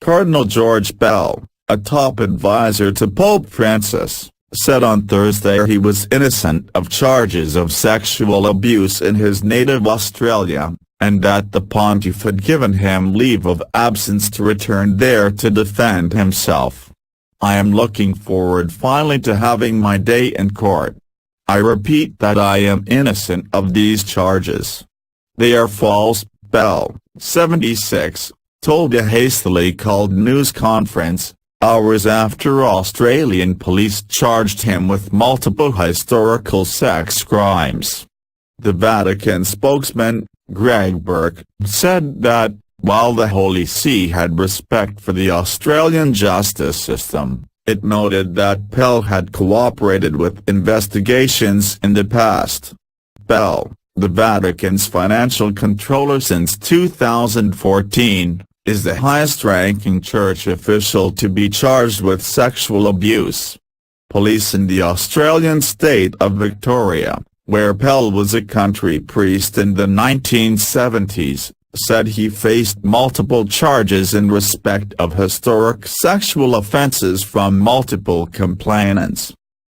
Cardinal George Pell, a top advisor to Pope Francis, said on Thursday he was innocent of charges of sexual abuse in his native Australia, and that the pontiff had given him leave of absence to return there to defend himself. "I am looking forward finally to having my day in court. I repeat that I am innocent of these charges. They are false," Pell, 76, told a hastily called news conference, hours after Australian police charged him with multiple historical sex crimes. The Vatican spokesman, Burke, said that, while the Holy See had respect for the Australian justice system, it noted that Pell had cooperated with investigations in the past. Pell, the Vatican's financial controller since 2014, is the highest-ranking church official to be charged with sexual abuse. Police in the Australian state of Victoria, where Pell was a country priest in the 1970s, said he faced multiple charges in respect of historic sexual offences from multiple complainants.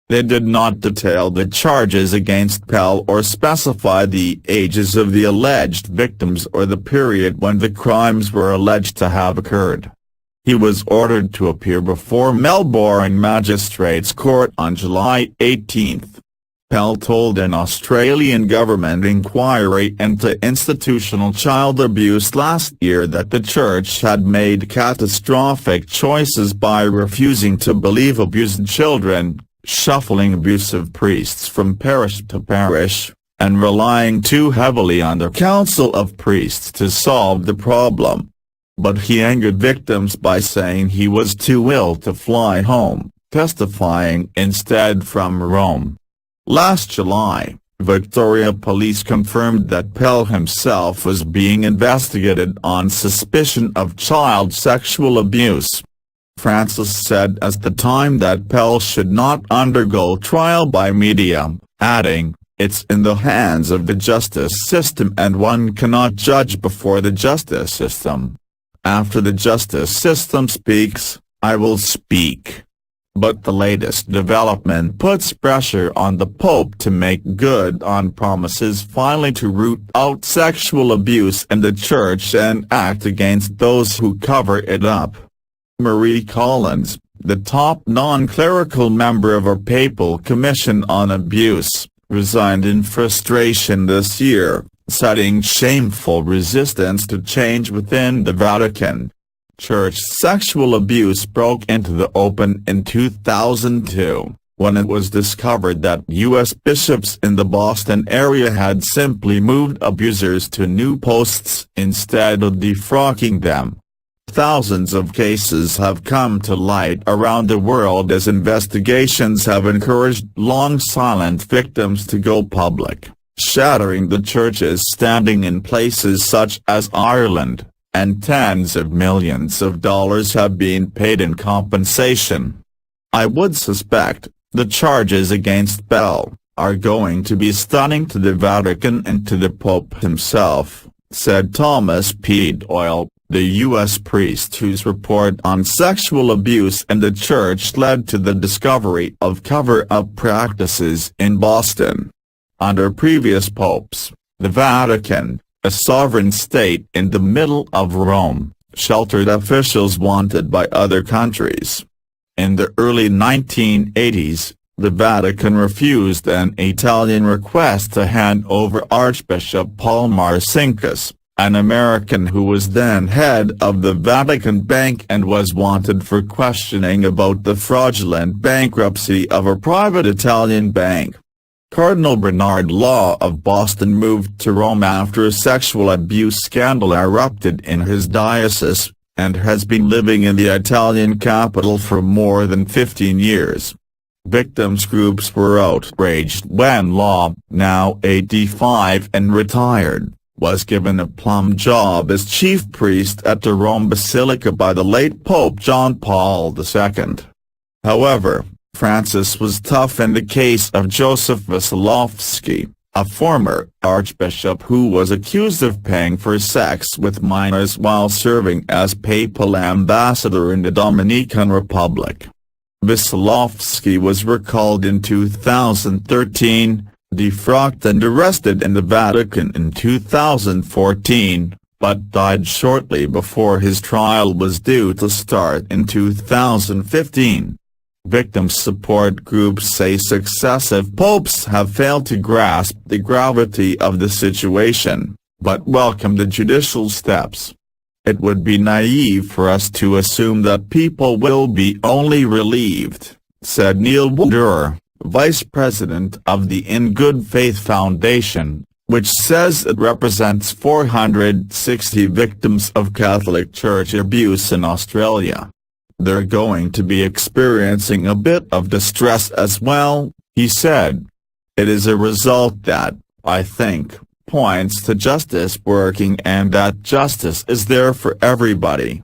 They did not detail the charges against Pell or specify the ages of the alleged victims or the period when the crimes were alleged to have occurred. He was ordered to appear before Melbourne Magistrates Court on July 18. Pell told an Australian government inquiry into institutional child abuse last year that the church had made catastrophic choices by refusing to believe abused children, shuffling abusive priests from parish to parish, and relying too heavily on the Council of Priests to solve the problem. But he angered victims by saying he was too ill to fly home, testifying instead from Rome. Last July, Victoria Police confirmed that Pell himself was being investigated on suspicion of child sexual abuse. Francis said at the time that Pell should not undergo trial by media, adding, "It's in the hands of the justice system and one cannot judge before the justice system. After the justice system speaks, I will speak." But the latest development puts pressure on the Pope to make good on promises finally to root out sexual abuse in the Church and act against those who cover it up. Marie Collins, the top non-clerical member of our Papal Commission on Abuse, resigned in frustration this year, citing shameful resistance to change within the Vatican. Church sexual abuse broke into the open in 2002, when it was discovered that U.S. bishops in the Boston area had simply moved abusers to new posts instead of defrocking them. Thousands of cases have come to light around the world as investigations have encouraged long-silent victims to go public, shattering the Church's standing in places such as Ireland, and tens of millions of dollars have been paid in compensation. "I would suspect the charges against Pell are going to be stunning to the Vatican and to the Pope himself," said Thomas P. Doyle, the U.S. priest whose report on sexual abuse in the Church led to the discovery of cover-up practices in Boston. Under previous popes, the Vatican, a sovereign state in the middle of Rome, sheltered officials wanted by other countries. In the early 1980s, the Vatican refused an Italian request to hand over Archbishop Paul Marcinkus, an American who was then head of the Vatican Bank and was wanted for questioning about the fraudulent bankruptcy of a private Italian bank. Cardinal Bernard Law of Boston moved to Rome after a sexual abuse scandal erupted in his diocese, and has been living in the Italian capital for more than 15 years. Victims' groups were outraged when Law, now 85 and retired, was given a plum job as chief priest at the Rome Basilica by the late Pope John Paul II. However, Francis was tough in the case of Joseph Vasilowski, a former archbishop who was accused of paying for sex with minors while serving as papal ambassador in the Dominican Republic. Veselovsky was recalled in 2013, defrocked and arrested in the Vatican in 2014, but died shortly before his trial was due to start in 2015. Victim support groups say successive popes have failed to grasp the gravity of the situation, but welcome the judicial steps. It would be naive for us to assume that people will be only relieved, said Neil Durer, vice president of the In Good Faith Foundation, which says it represents 460 victims of Catholic Church abuse in Australia. They're going to be experiencing a bit of distress as well, he said. It is a result that, I think, points to justice working and that justice is there for everybody.